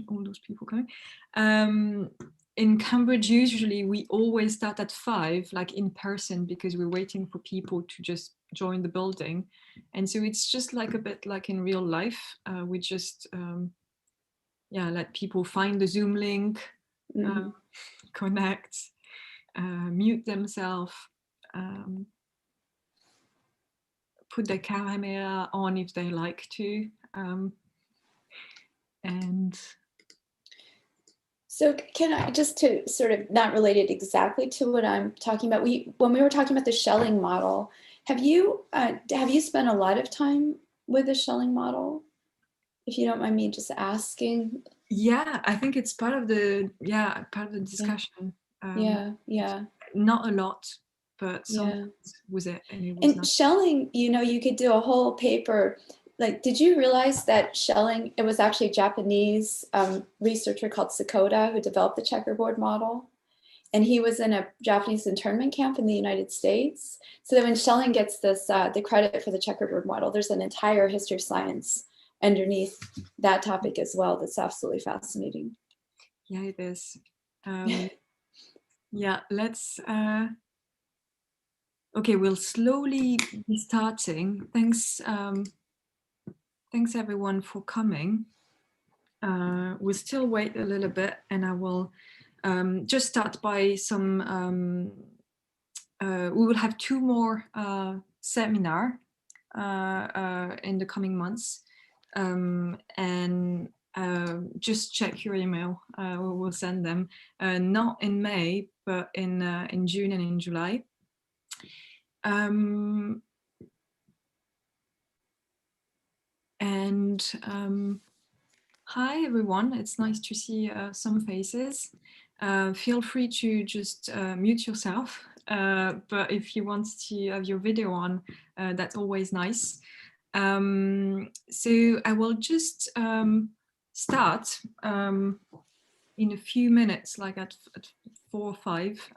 all those people coming. In Cambridge, usually we always start at 5, like in person, because we're waiting for people to just join the building. And so it's just like a bit like in real life. We just, let people find the Zoom link, connect, mute themselves, put their camera on if they like to. And so can I, just to sort of not related exactly to what I'm talking about, when we were talking about the Schelling model, have you spent a lot of time with the Schelling model? If you don't mind me just asking. Yeah, I think it's part of the discussion. Yeah. Not a lot, but some was it, and it was and nice. Schelling, you could do a whole paper. Like, did you realize that Schelling, it was actually a Japanese researcher called Sakota who developed the checkerboard model. And he was in a Japanese internment camp in the United States. So that when Schelling gets this, the credit for the checkerboard model, there's an entire history of science underneath that topic as well. That's absolutely fascinating. Yeah, it is. Yeah, let's, okay, we'll slowly be starting. Thanks everyone for coming. We'll still wait a little bit, and I will just start by some, we will have 2 more seminar in the coming months, and just check your email. We'll send them not in May, but in June and in July. Hi everyone, it's nice to see some faces. Feel free to just mute yourself, but if you want to have your video on, that's always nice. So I will just start in a few minutes, like at 4 or 5,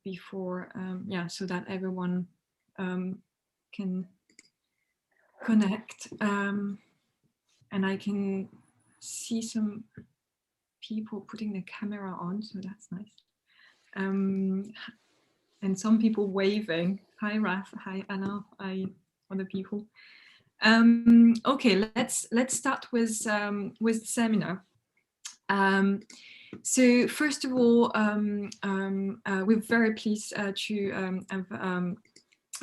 before, so that everyone can connect. And I can see some people putting the camera on, so that's nice. And some people waving. Hi Raf, hi Anna, hi other people. Okay, let's start with the seminar. So first of all, we're very pleased to have a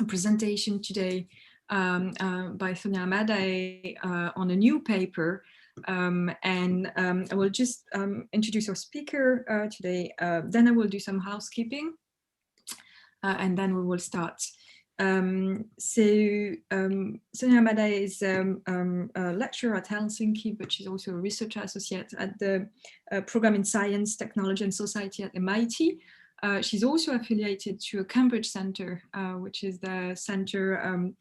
presentation today by Sonia Amadei on a new paper, and I will just introduce our speaker today. Then I will do some housekeeping, and then we will start. So Sonia Amadei is a lecturer at Helsinki, but she's also a research associate at the program in Science, Technology and Society at MIT. She's also affiliated to a Cambridge Center, which is the Center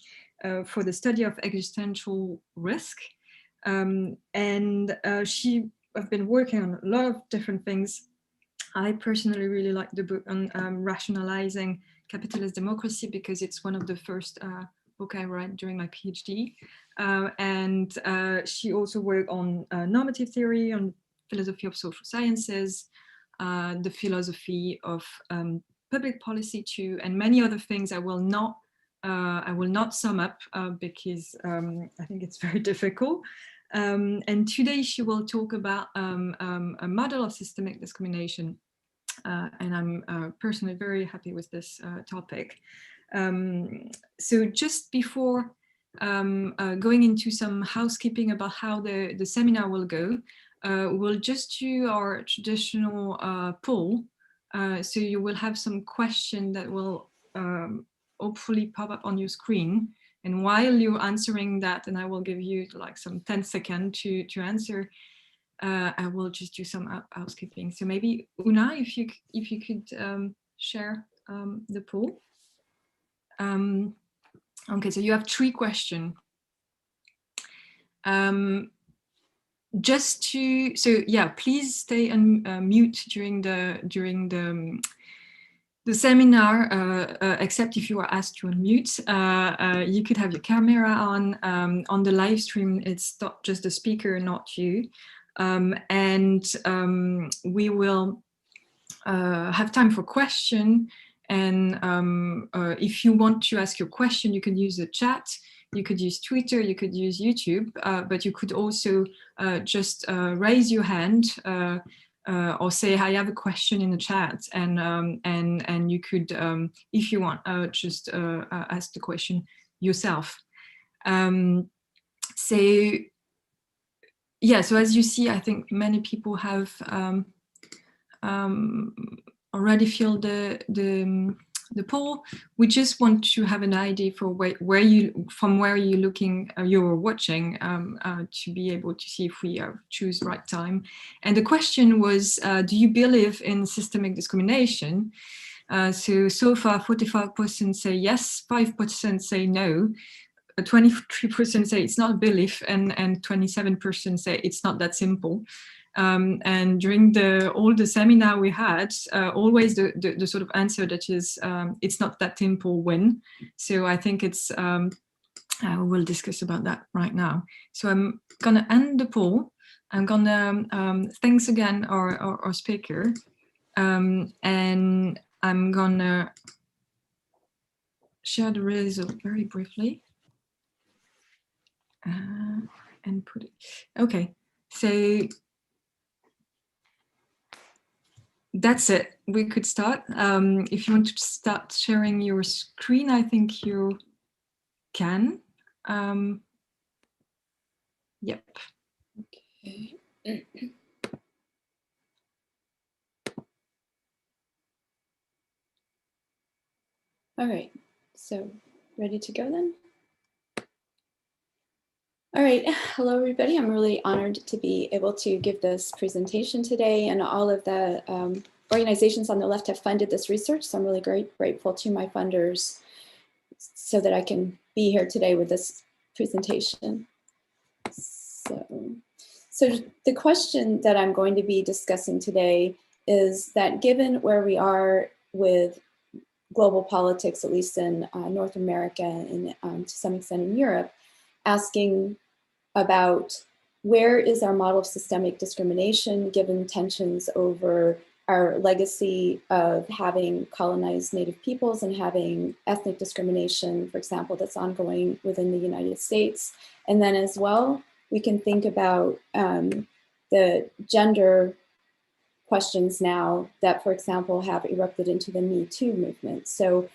for the Study of Existential Risk. And she have been working on a lot of different things. I personally really like the book on rationalizing capitalist democracy, because it's one of the first book I read during my PhD. And she also worked on normative theory, on philosophy of social sciences, the philosophy of public policy too, and many other things I will not sum up because I think it's very difficult. And today she will talk about a model of systemic discrimination. And I'm personally very happy with this topic. So just before going into some housekeeping about how the seminar will go, we'll just do our traditional poll. So you will have some question that will hopefully pop up on your screen. And while you're answering that, and I will give you like some 10 seconds to answer, I will just do some housekeeping. So maybe Una, if you could share the poll. Okay, so you have 3 questions. Just to, so yeah, please stay on mute during the seminar, except if you are asked to unmute. You could have your camera on the live stream. It's not just the speaker, not you. and we will have time for question. And if you want to ask your question, you can use the chat, you could use Twitter, you could use YouTube, but you could also just raise your hand or say, I have a question in the chat, and you could, if you want, just ask the question yourself. So yeah, so as you see, I think many people have already filled the poll. We just want to have an idea for where you're looking, you're watching, to be able to see if we choose the right time. And the question was, do you believe in systemic discrimination? So far, 45% say yes, 5% say no, 23% say it's not a belief, and 27% say it's not that simple. And during all the seminar we had, always the sort of answer that is, it's not that simple win. So I think it's, we'll discuss about that right now. So I'm gonna end the poll. I'm gonna, thanks again our speaker. And I'm gonna share the result very briefly. And put it, okay, so that's it. We could start. If you want to start sharing your screen, I think you can. Yep. Okay. All right, so ready to go then? All right, hello everybody. I'm really honored to be able to give this presentation today, and all of the organizations on the left have funded this research, so I'm really grateful to my funders so that I can be here today with this presentation. So the question that I'm going to be discussing today is that given where we are with global politics, at least in North America and to some extent in Europe, asking about where is our model of systemic discrimination given tensions over our legacy of having colonized Native peoples and having ethnic discrimination, for example, that's ongoing within the United States. And then as well, we can think about the gender questions now that, for example, have erupted into the Me Too movement. So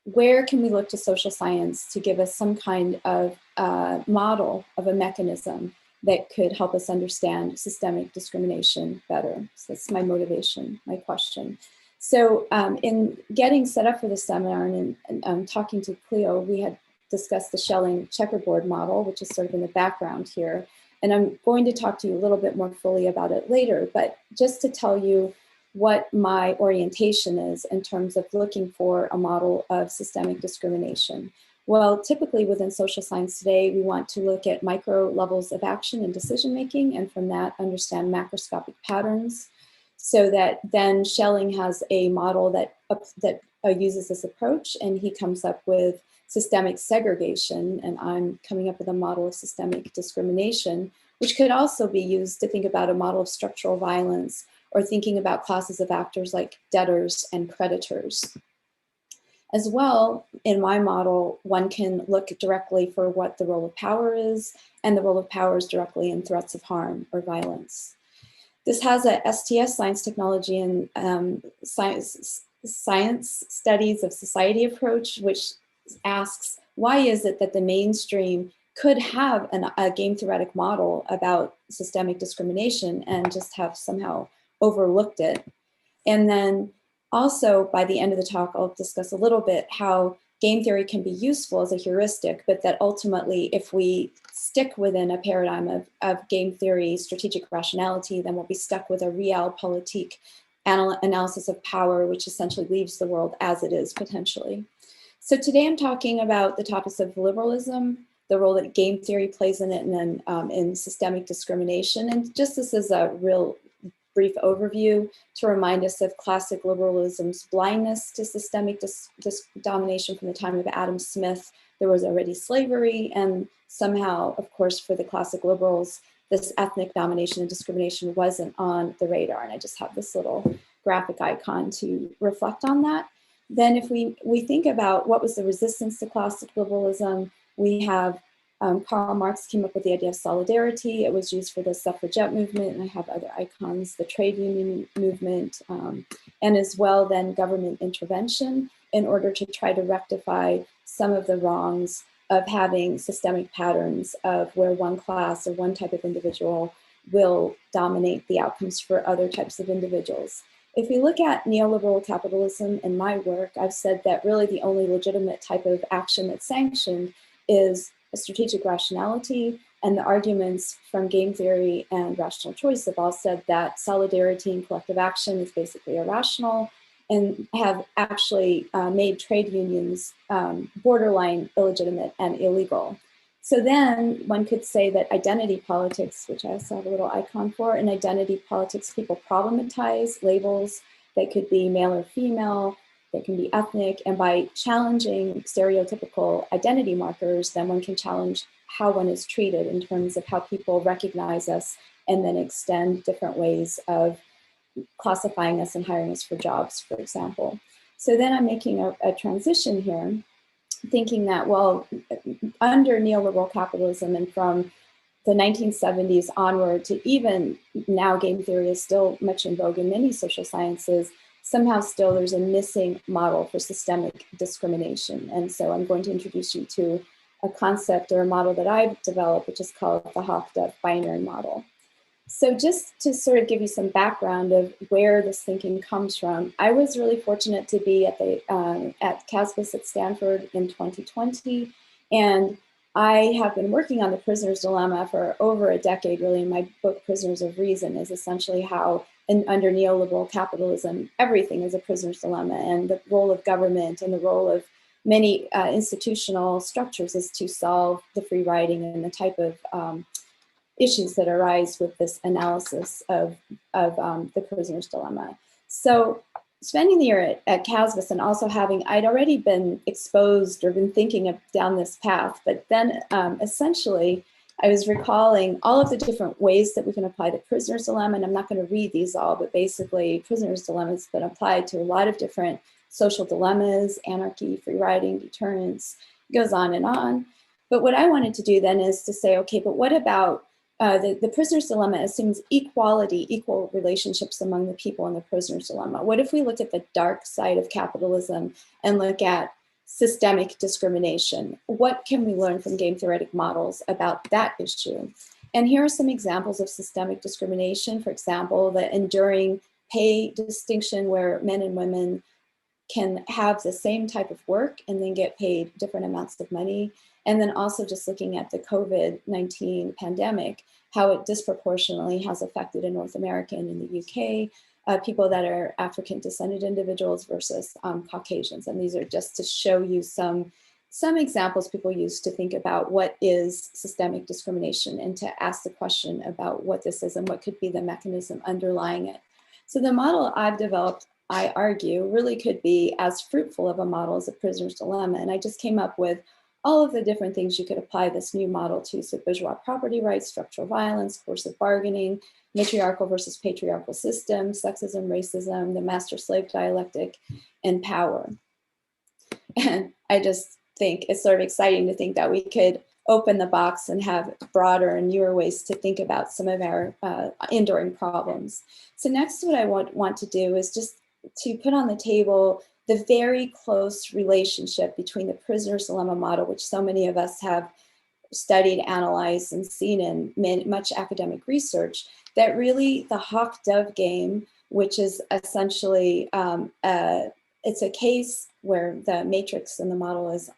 where can we look to social science to give us some kind of model of a mechanism that could help us understand systemic discrimination better? So that's my motivation, my question. So in getting set up for the seminar and talking to Cleo, we had discussed the Schelling checkerboard model, which is sort of in the background here. And I'm going to talk to you a little bit more fully about it later, but just to tell you what my orientation is in terms of looking for a model of systemic discrimination. Well, typically within social science today, we want to look at micro levels of action and decision-making, and from that understand macroscopic patterns, so that then Schelling has a model that uses this approach, and he comes up with systemic segregation, and I'm coming up with a model of systemic discrimination, which could also be used to think about a model of structural violence, or thinking about classes of actors like debtors and creditors. As well, in my model, one can look directly for what the role of power is, and the role of power is directly in threats of harm or violence. This has a STS, Science, Technology, and Science Studies of Society approach, which asks, why is it that the mainstream could have a game theoretic model about systemic discrimination and just have somehow overlooked it? And then also by the end of the talk, I'll discuss a little bit how game theory can be useful as a heuristic, but that ultimately if we stick within a paradigm of game theory, strategic rationality, then we'll be stuck with a realpolitik analysis of power, which essentially leaves the world as it is potentially. So today I'm talking about the topics of liberalism, the role that game theory plays in it, and then in systemic discrimination. And just this is a real brief overview to remind us of classic liberalism's blindness to systemic domination. From the time of Adam Smith, there was already slavery, and somehow, of course, for the classic liberals, this ethnic domination and discrimination wasn't on the radar. And I just have this little graphic icon to reflect on that. Then if we think about what was the resistance to classic liberalism, we have Karl Marx came up with the idea of solidarity. It was used for the suffragette movement, and I have other icons, the trade union movement, and as well then government intervention in order to try to rectify some of the wrongs of having systemic patterns of where one class or one type of individual will dominate the outcomes for other types of individuals. If we look at neoliberal capitalism in my work, I've said that really the only legitimate type of action that's sanctioned is a strategic rationality, and the arguments from game theory and rational choice have all said that solidarity and collective action is basically irrational and have actually made trade unions borderline illegitimate and illegal. So then one could say that identity politics, which I also have a little icon for, in identity politics, people problematize labels that could be male or female, that can be ethnic, and by challenging stereotypical identity markers, then one can challenge how one is treated in terms of how people recognize us and then extend different ways of classifying us and hiring us for jobs, for example. So then I'm making a transition here, thinking that, well, under neoliberal capitalism and from the 1970s onward to even now, game theory is still much in vogue in many social sciences. Somehow still there's a missing model for systemic discrimination. And so I'm going to introduce you to a concept or a model that I've developed, which is called the Hofda binary model. So just to sort of give you some background of where this thinking comes from, I was really fortunate to be at CASBS at Stanford in 2020. And I have been working on the prisoner's dilemma for over a decade, really. My book, Prisoners of Reason, is essentially how under neoliberal capitalism, everything is a prisoner's dilemma, and the role of government and the role of many institutional structures is to solve the free riding and the type of issues that arise with this analysis of the prisoner's dilemma. So spending the year at CASBS and also I'd already been exposed or been thinking down this path, but then essentially I was recalling all of the different ways that we can apply the prisoner's dilemma, and I'm not going to read these all, but basically prisoner's dilemma has been applied to a lot of different social dilemmas, anarchy, free riding, deterrence, it goes on and on. But what I wanted to do then is to say, okay, but what about the prisoner's dilemma assumes equality, equal relationships among the people in the prisoner's dilemma. What if we look at the dark side of capitalism and look at systemic discrimination? What can we learn from game theoretic models about that issue? And here are some examples of systemic discrimination. For example, the enduring pay distinction where men and women can have the same type of work and then get paid different amounts of money. And then also just looking at the COVID-19 pandemic, how it disproportionately has affected in North America and in the UK, people that are African descended individuals versus Caucasians. And these are just to show you some examples people use to think about what is systemic discrimination and to ask the question about what this is and what could be the mechanism underlying it. So the model I've developed, I argue, really could be as fruitful of a model as a prisoner's dilemma. And I just came up with all of the different things you could apply this new model to. So bourgeois property rights, structural violence, coercive bargaining, matriarchal versus patriarchal systems, sexism, racism, the master-slave dialectic, and power. And I just think it's sort of exciting to think that we could open the box and have broader and newer ways to think about some of our enduring problems. So next, what I want to do is just to put on the table the very close relationship between the prisoner's dilemma model, which so many of us have studied, analyzed, and seen in much academic research, that really the hawk-dove game, which is essentially, it's a case where the matrix in the model is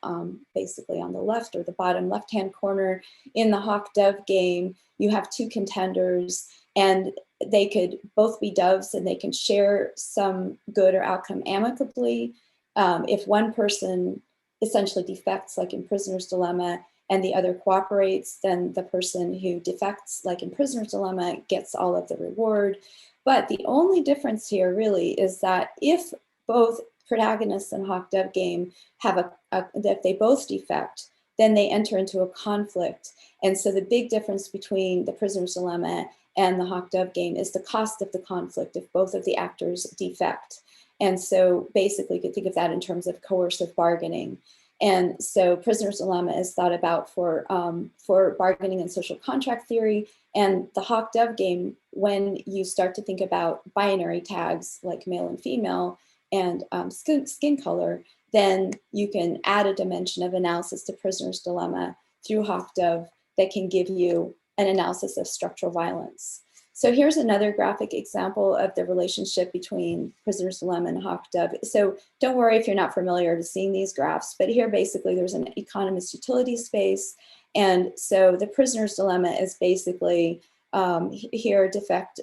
basically on the left or the bottom left-hand corner. In the hawk-dove game, you have two contenders, and they could both be doves and they can share some good or outcome amicably. If one person essentially defects, like in prisoner's dilemma, and the other cooperates, then the person who defects, like in prisoner's dilemma, gets all of the reward. But the only difference here really is that if both protagonists in hawk-dove game have if they both defect, then they enter into a conflict. And so the big difference between the prisoner's dilemma and the hawk-dove game is the cost of the conflict if both of the actors defect. And so basically you could think of that in terms of coercive bargaining. And so prisoner's dilemma is thought about for bargaining and social contract theory. And the hawk-dove game, when you start to think about binary tags like male and female and skin color, then you can add a dimension of analysis to prisoner's dilemma through hawk-dove that can give you an analysis of structural violence. So here's another graphic example of the relationship between prisoner's dilemma and hawk-dove. So don't worry if you're not familiar to seeing these graphs, but here basically there's an economist utility space. And so the prisoner's dilemma is basically here defect,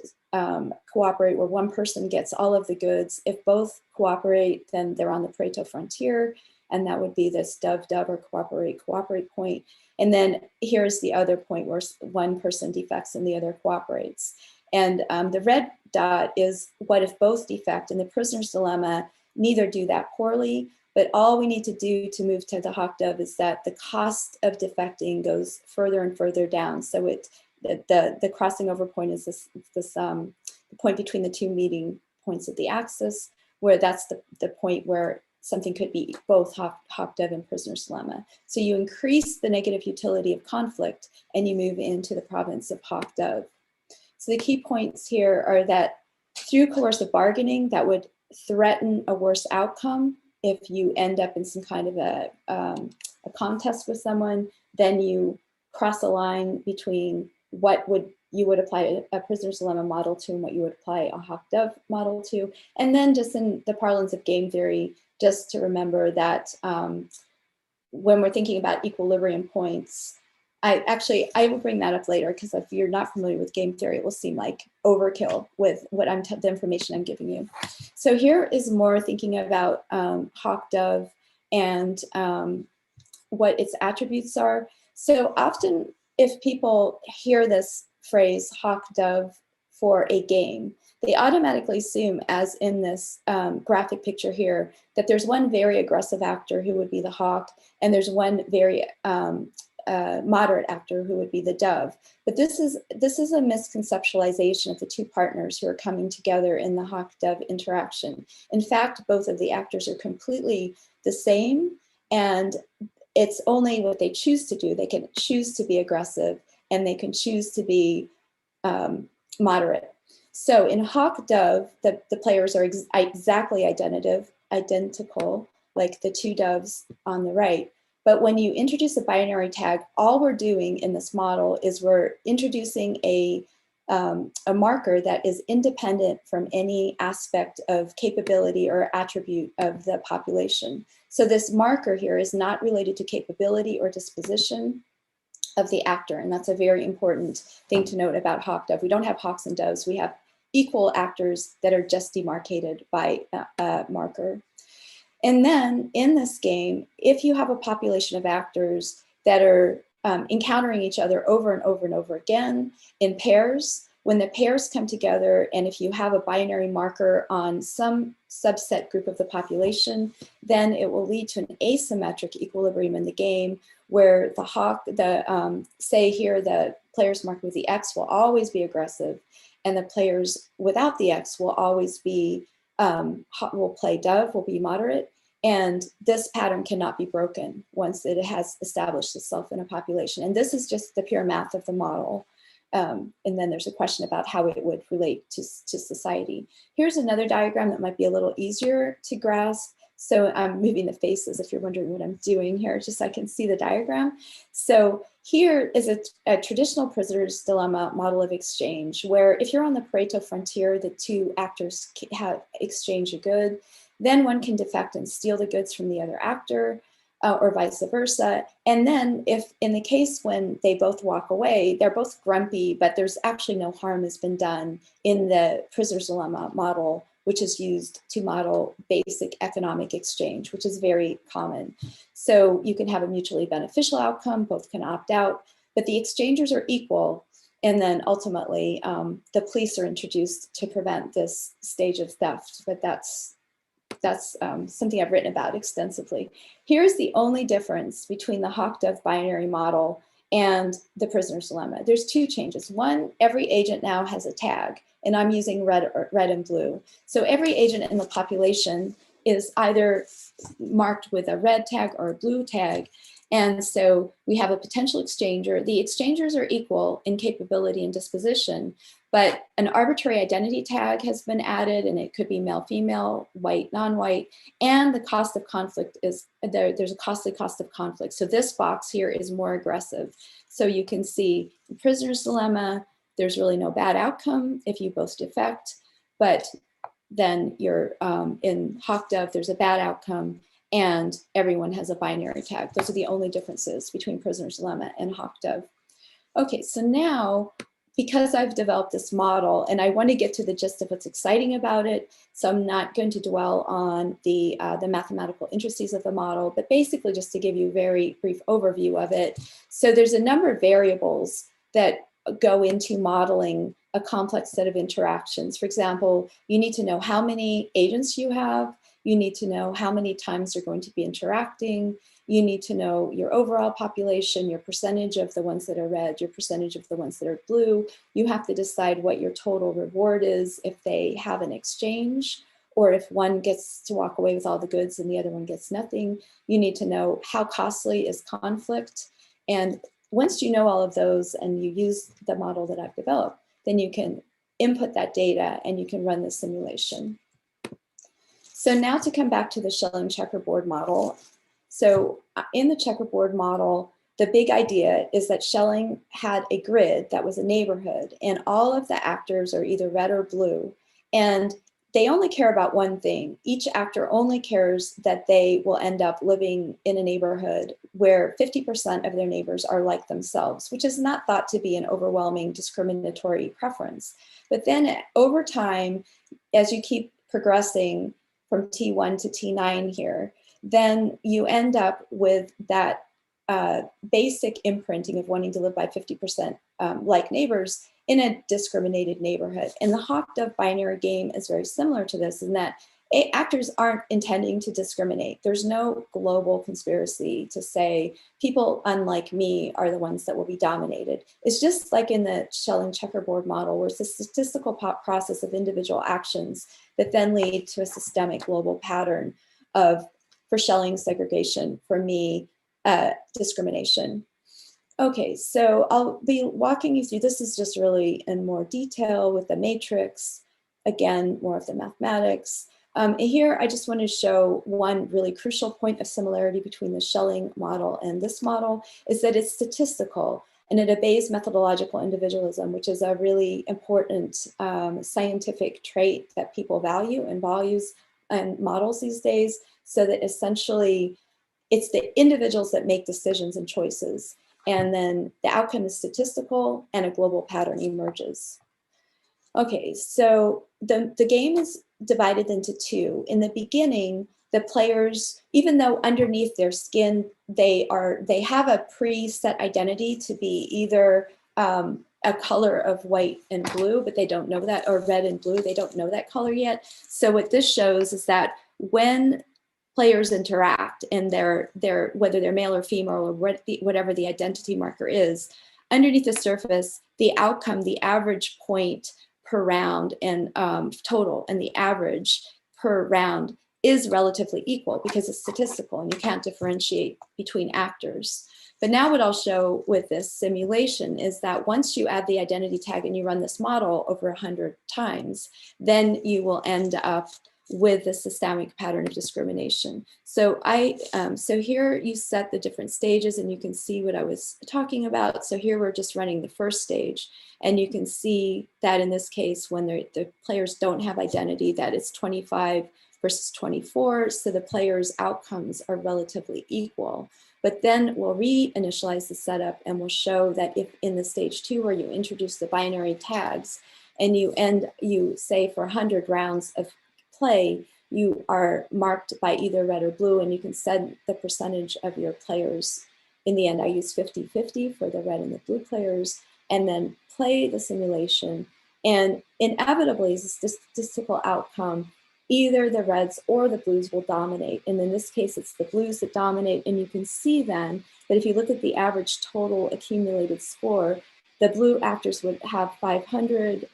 cooperate, where one person gets all of the goods. If both cooperate, then they're on the Pareto frontier, and that would be this dove-dove or cooperate point. And then here's the other point where one person defects and the other cooperates. And the red dot is what if both defect. In the prisoner's dilemma, neither do that poorly, but all we need to do to move to the hawk-dove is that the cost of defecting goes further and further down. So the crossing over point is this the point between the two meeting points of the axis, where that's the point where something could be both hawk-dove and prisoner's dilemma. So you increase the negative utility of conflict and you move into the province of hawk-dove. So the key points here are that through coercive bargaining, that would threaten a worse outcome. If you end up in some kind of a contest with someone, then you cross a line between what you would apply a prisoner's dilemma model to and what you would apply a hawk-dove model to. And then just in the parlance of game theory, just to remember that when we're thinking about equilibrium points, I will bring that up later, because if you're not familiar with game theory, it will seem like overkill with what the information I'm giving you. So here is more thinking about hawk-dove and what its attributes are. So often if people hear this phrase hawk-dove for a game, they automatically assume, as in this graphic picture here, that there's one very aggressive actor who would be the hawk, and there's one very moderate actor who would be the dove. But this is a misconceptualization of the two partners who are coming together in the hawk-dove interaction. In fact, both of the actors are completely the same, and it's only what they choose to do. They can choose to be aggressive, and they can choose to be moderate. So in hawk-dove, the players are exactly identical, like the two doves on the right. But when you introduce a binary tag, all we're doing in this model is we're introducing a marker that is independent from any aspect of capability or attribute of the population. So this marker here is not related to capability or disposition of the actor. And that's a very important thing to note about hawk-dove. We don't have hawks and doves. We have equal actors that are just demarcated by a marker. And then in this game, if you have a population of actors that are encountering each other over and over and over again in pairs, when the pairs come together, and if you have a binary marker on some subset group of the population, then it will lead to an asymmetric equilibrium in the game, where say here, the players marked with the X will always be aggressive, and the players without the X will always be, will play dove, will be moderate. And this pattern cannot be broken once it has established itself in a population. And this is just the pure math of the model. And then there's a question about how it would relate to society. Here's another diagram that might be a little easier to grasp. So I'm moving the faces if you're wondering what I'm doing here, just so I can see the diagram. So here is a traditional prisoner's dilemma model of exchange, where if you're on the Pareto frontier, the two actors have exchange a good, then one can defect and steal the goods from the other actor, or vice versa. And then if in the case when they both walk away, they're both grumpy, but there's actually no harm has been done in the prisoner's dilemma model, which is used to model basic economic exchange, which is very common. So you can have a mutually beneficial outcome, both can opt out, but the exchangers are equal. And then ultimately, the police are introduced to prevent this stage of theft, but that's that's something I've written about extensively. Here's the only difference between the Hofda binary model and the prisoner's dilemma. There's two changes. One, every agent now has a tag, and I'm using red and blue. So every agent in the population is either marked with a red tag or a blue tag. And so we have a potential exchanger. The exchangers are equal in capability and disposition, but an arbitrary identity tag has been added, and it could be male, female, white, non-white, and the cost of conflict is, there's a costly cost of conflict. So this box here is more aggressive. So you can see the prisoner's dilemma, there's really no bad outcome if you both defect, but then you're in Hofda, there's a bad outcome, and everyone has a binary tag. Those are the only differences between prisoner's dilemma and Hofda. Okay, so now, because I've developed this model, and I want to get to the gist of what's exciting about it, so I'm not going to dwell on the mathematical intricacies of the model, but basically just to give you a very brief overview of it. So there's a number of variables that go into modeling a complex set of interactions. For example, you need to know how many agents you have. You need to know how many times they're going to be interacting. You need to know your overall population, your percentage of the ones that are red, your percentage of the ones that are blue. You have to decide what your total reward is if they have an exchange, or if one gets to walk away with all the goods and the other one gets nothing. You need to know how costly is conflict. And once you know all of those and you use the model that I've developed, then you can input that data and you can run the simulation. So now to come back to the Schelling checkerboard model. So in the checkerboard model, the big idea is that Schelling had a grid that was a neighborhood, and all of the actors are either red or blue. And they only care about one thing. Each actor only cares that they will end up living in a neighborhood where 50% of their neighbors are like themselves, which is not thought to be an overwhelming discriminatory preference. But then over time, as you keep progressing from T1 to T9 here, then you end up with that basic imprinting of wanting to live by 50% like neighbors in a discriminated neighborhood. And the Hofda binary game is very similar to this in that actors aren't intending to discriminate. There's no global conspiracy to say people unlike me are the ones that will be dominated. It's just like in the Schelling checkerboard model, where it's a statistical process of individual actions that then lead to a systemic global pattern of, for Schelling, segregation, for me, discrimination. Okay, so I'll be walking you through, this is just really in more detail with the matrix, again, more of the mathematics. Here, I just want to show one really crucial point of similarity between the Schelling model and this model is that it's statistical and it obeys methodological individualism, which is a really important scientific trait that people value and values and models these days, so that essentially it's the individuals that make decisions and choices. And then the outcome is statistical and a global pattern emerges. Okay, so the game is divided into two. In the beginning, the players, even though underneath their skin, they have a preset identity to be either a color of white and blue, but they don't know that, or red and blue, they don't know that color yet. So what this shows is that when players interact and whether they're male or female or whatever the identity marker is, underneath the surface, the outcome, the average point per round and total, and the average per round is relatively equal because it's statistical and you can't differentiate between actors. But now what I'll show with this simulation is that once you add the identity tag and you run this model over 100 times, then you will end up with the systemic pattern of discrimination. So so here you set the different stages and you can see what I was talking about. So here we're just running the first stage, and you can see that in this case, when the players don't have identity, that it's 25 versus 24. So the players' outcomes are relatively equal. But then we'll reinitialize the setup and we'll show that if in the stage 2 where you introduce the binary tags and you say for 100 rounds of play, you are marked by either red or blue, and you can set the percentage of your players. In the end, I use 50-50 for the red and the blue players, and then play the simulation. And inevitably, the statistical outcome either the reds or the blues will dominate. And in this case, it's the blues that dominate. And you can see then that if you look at the average total accumulated score, the blue actors would have 500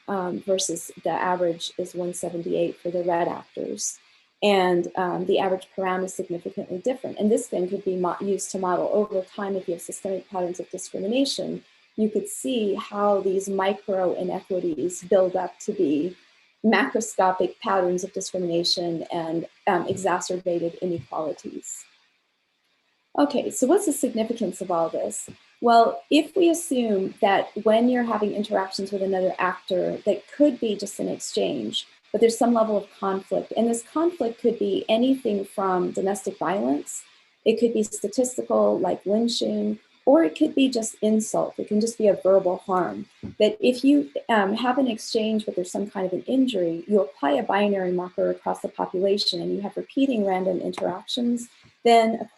versus the average is 178 for the red actors. And the average param is significantly different. And this then could be used to model over time if you have systemic patterns of discrimination. You could see how these micro inequities build up to be macroscopic patterns of discrimination and exacerbated inequalities. Okay, so what's the significance of all this? Well, if we assume that when you're having interactions with another actor that could be just an exchange, but there's some level of conflict, and this conflict could be anything from domestic violence, it could be statistical like lynching, or it could be just insult. It can just be a verbal harm. That if you have an exchange but there's some kind of an injury, you apply a binary marker across the population and you have repeating random interactions, then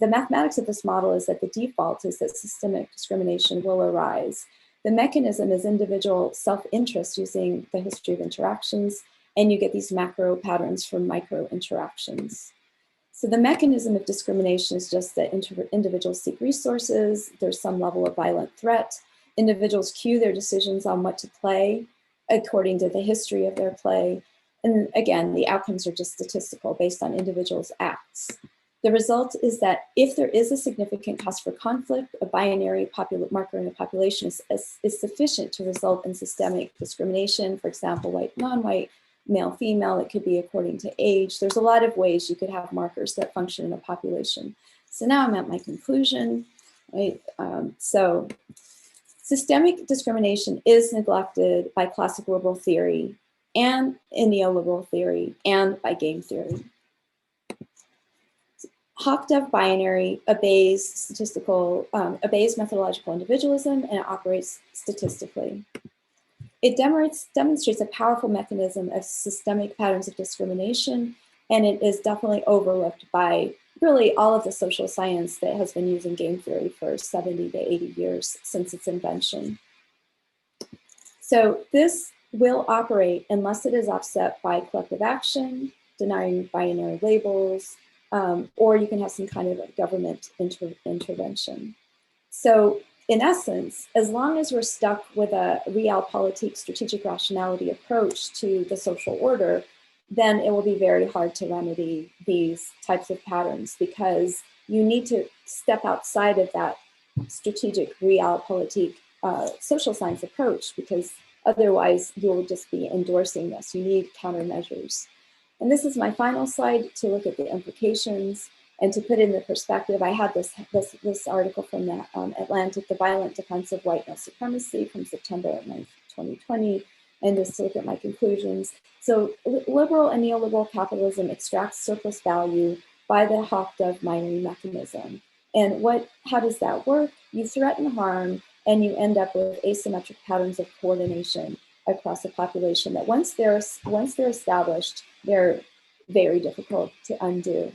the mathematics of this model is that the default is that systemic discrimination will arise. The mechanism is individual self-interest using the history of interactions, and you get these macro patterns from micro interactions. So the mechanism of discrimination is just that individuals seek resources, there's some level of violent threat, individuals cue their decisions on what to play according to the history of their play, and again, the outcomes are just statistical based on individuals' acts. The result is that if there is a significant cause for conflict, a binary marker in the population is sufficient to result in systemic discrimination, for example, white, non-white, male, female, it could be according to age. There's a lot of ways you could have markers that function in a population. So now I'm at my conclusion, right? So systemic discrimination is neglected by classical liberal theory and in neoliberal theory and by game theory. Hofda binary obeys methodological individualism and it operates statistically. It demonstrates a powerful mechanism of systemic patterns of discrimination, and it is definitely overlooked by really all of the social science that has been using game theory for 70 to 80 years since its invention. So this will operate unless it is offset by collective action, denying binary labels, or you can have some kind of government intervention. So in essence, as long as we're stuck with a realpolitik strategic rationality approach to the social order, then it will be very hard to remedy these types of patterns because you need to step outside of that strategic realpolitik social science approach because otherwise you'll just be endorsing this. You need countermeasures. And this is my final slide to look at the implications and to put in the perspective. I had this article from the Atlantic, The Violent Defense of White Male Supremacy from September 9th, 2020, and just to look at my conclusions. So liberal and neoliberal capitalism extracts surplus value by the Hofda binary mechanism. And how does that work? You threaten harm and you end up with asymmetric patterns of coordination across the population that once they're established, they're very difficult to undo.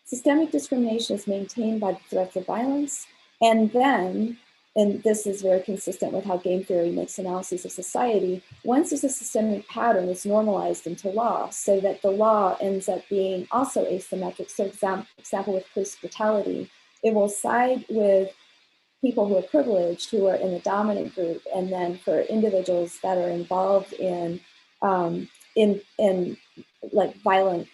Systemic discrimination is maintained by the threats of violence, and then, and this is very consistent with how game theory makes analyses of society, once there's a systemic pattern, it's normalized into law, so that the law ends up being also asymmetric. So example with police brutality, it will side with people who are privileged, who are in the dominant group, and then for individuals that are involved in like violent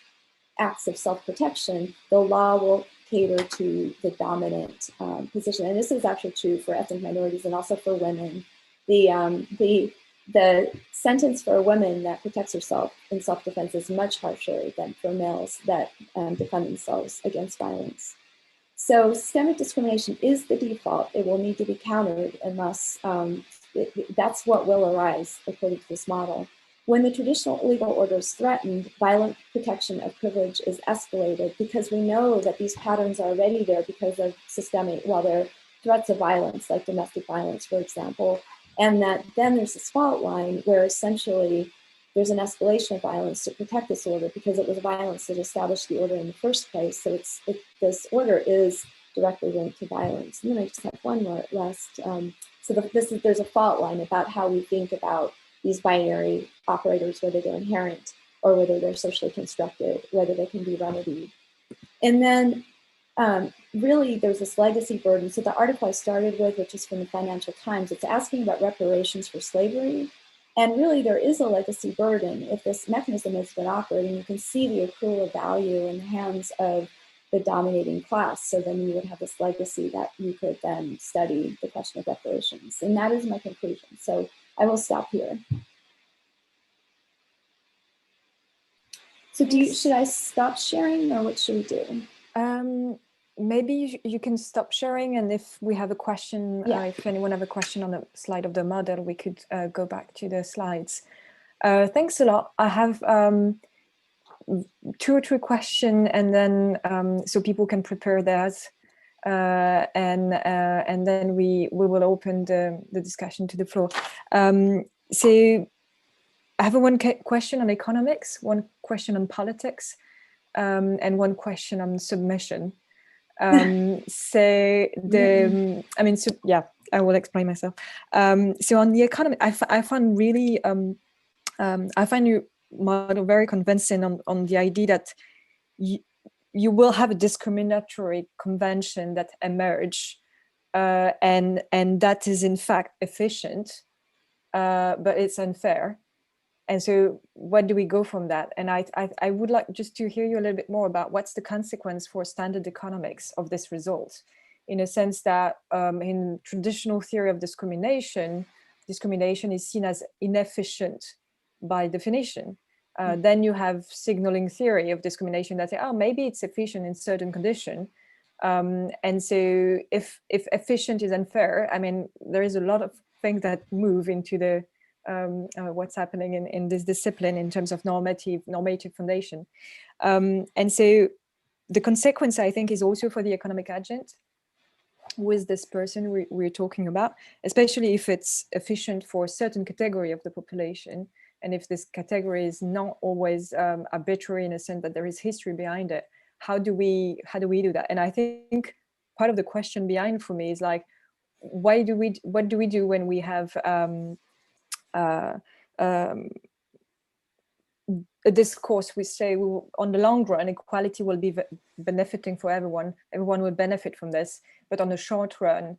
acts of self-protection, the law will cater to the dominant position. And this is actually true for ethnic minorities and also for women. The sentence for a woman that protects herself in self-defense is much harsher than for males that defend themselves against violence. So systemic discrimination is the default. It will need to be countered unless that's what will arise according to this model. When the traditional legal order is threatened, violent protection of privilege is escalated because we know that these patterns are already there because of they're threats of violence, like domestic violence, for example, and that then there's this fault line where essentially there's an escalation of violence to protect this order because it was violence that established the order in the first place. So this order is directly linked to violence. And then I just have one more last. There's a fault line about how we think about these binary operators, whether they're inherent or whether they're socially constructed, whether they can be remedied. And then really there's this legacy burden. So the article I started with, which is from the Financial Times, it's asking about reparations for slavery. And really there is a legacy burden. If this mechanism has been operating, you can see the accrual of value in the hands of the dominating class. So then you would have this legacy that you could then study the question of reparations. And that is my conclusion. So I will stop here. So should I stop sharing, or what should we do? Maybe you can stop sharing, and if we have a question, if anyone have a question on the slide of the model, we could go back to the slides. Thanks a lot. I have 2 or 3 questions, and then so people can prepare theirs, and then we will open the discussion to the floor. So I have one question on economics, one question on politics, and one question on submission. So I will explain myself. So on the economy, I find really, I find your model very convincing on the idea that you will have a discriminatory convention that emerge, and that is in fact efficient, but it's unfair. And so what do we go from that? And I would like just to hear you a little bit more about what's the consequence for standard economics of this result, in a sense that in traditional theory of discrimination is seen as inefficient by definition. Then you have signaling theory of discrimination that say, oh, maybe it's efficient in certain condition. And so if efficient is unfair, I mean, there is a lot of things that move into the what's happening in this discipline in terms of normative foundation. And so the consequence, I think, is also for the economic agent, who is this person we're talking about, especially if it's efficient for a certain category of the population. And if this category is not always arbitrary in a sense that there is history behind it, how do we do that? And I think part of the question behind for me is like, what do we do when we have a discourse, we say on the long run equality will be benefiting for everyone will benefit from this, but on the short run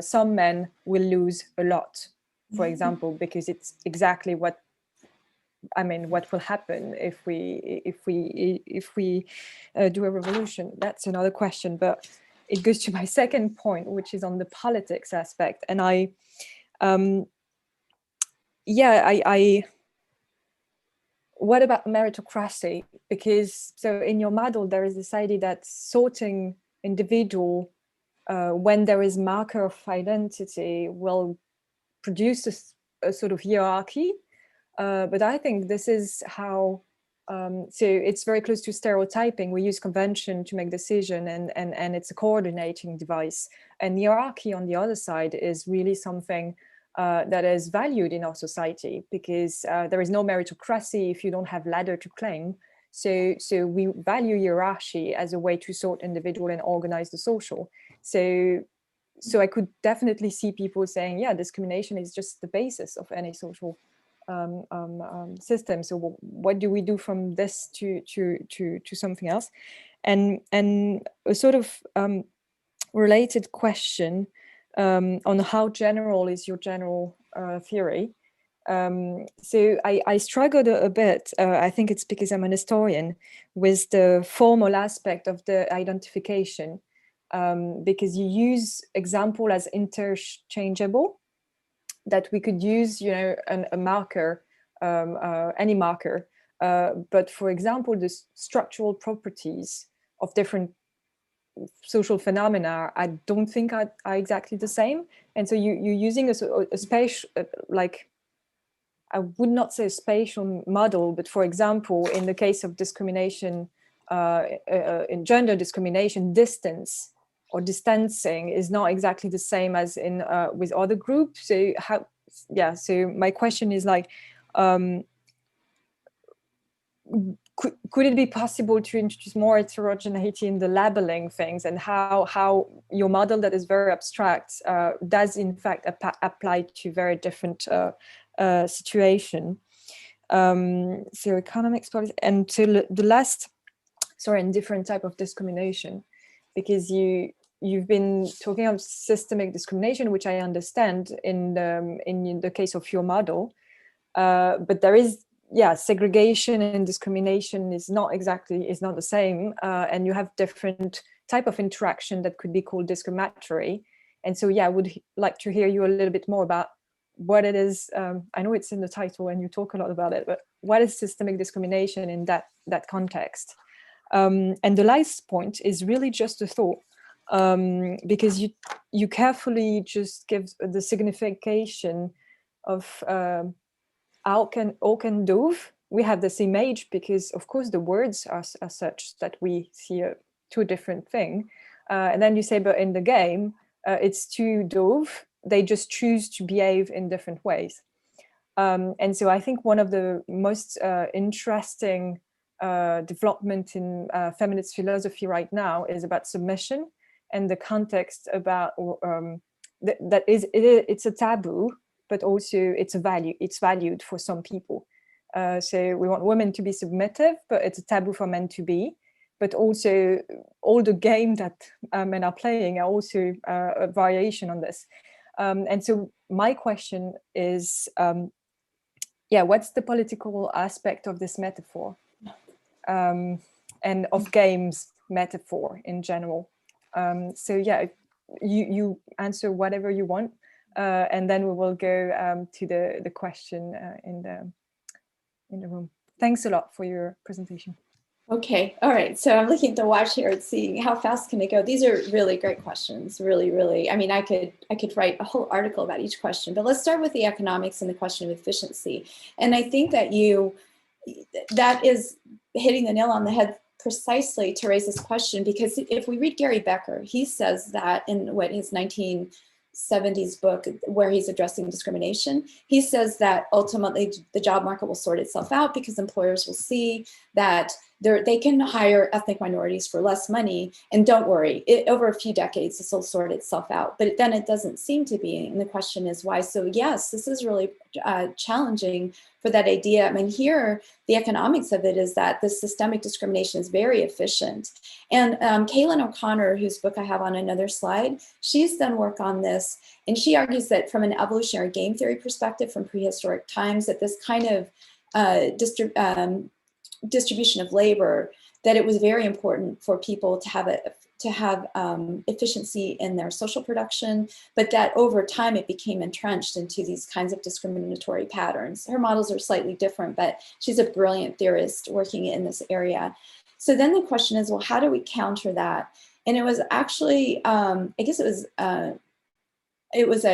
some men will lose a lot, for example, because it's exactly what will happen if we do a revolution. That's another question, but it goes to my second point, which is on the politics aspect. And what about meritocracy? Because so in your model, there is this idea that sorting individual when there is marker of identity will produce a sort of hierarchy. But I think this is how, so it's very close to stereotyping. We use convention to make decision, and it's a coordinating device. And hierarchy on the other side is really something that is valued in our society, because there is no meritocracy if you don't have ladder to climb. So we value hierarchy as a way to sort individual and organize the social. So I could definitely see people saying, yeah, discrimination is just the basis of any social system. So what do we do from this to something else? And a sort of related question on how general is your general theory. So I struggled a bit, I think it's because I'm an historian, with the formal aspect of the identification, because you use example as interchangeable, that we could use, a marker, any marker. But for example, the structural properties of different social phenomena, I don't think are exactly the same. And so you're using a spatial, like, I would not say a spatial model, but for example, in the case of discrimination, in gender discrimination, distance or distancing is not exactly the same as in with other groups. So so my question is like, could it be possible to introduce more heterogeneity in the labeling things, and how your model that is very abstract does in fact apply to very different situation? So economics policy, and to the last, sorry, and different type of discrimination, because you've been talking of systemic discrimination, which I understand in the case of your model, but there is, yeah, segregation and discrimination is not the same, and you have different type of interaction that could be called discriminatory. And so, yeah, I would like to hear you a little bit more about what it is. I know it's in the title and you talk a lot about it, but what is systemic discrimination in that context? And the last point is really just a thought, because you carefully just give the signification of Auk and Dove. We have the same age because, of course, the words are such that we see two different things. And then you say, but in the game, it's two Dove. They just choose to behave in different ways. And so I think one of the most interesting development in feminist philosophy right now is about submission, and the context about that it's a taboo, but also it's valued for some people. So we want women to be submissive, but it's a taboo for men to be. But also all the game that men are playing are also a variation on this. And so my question is, what's the political aspect of this metaphor, and of games metaphor in general? So yeah, you answer whatever you want, and then we will go to the question in the room. Thanks a lot for your presentation. Okay, all right. So I'm looking at the watch here and seeing how fast can it go. These are really great questions. Really, really. I mean, I could write a whole article about each question, but let's start with the economics and the question of efficiency. And I think that that is hitting the nail on the head precisely to raise this question, because if we read Gary Becker, he says that in his 1970s book where he's addressing discrimination, he says that ultimately the job market will sort itself out because employers will see that they can hire ethnic minorities for less money, and don't worry, over a few decades this will sort itself out. But then it doesn't seem to be, and the question is why? So yes, this is really challenging for that idea. I mean, here the economics of it is that the systemic discrimination is very efficient. And Kaylin O'Connor, whose book I have on another slide, she's done work on this, and she argues that from an evolutionary game theory perspective from prehistoric times, that this kind of distribution of labor, that it was very important for people to have efficiency in their social production, but that over time it became entrenched into these kinds of discriminatory patterns. Her models are slightly different, but she's a brilliant theorist working in this area. So then the question is, well, how do we counter that? And it was actually, I guess it was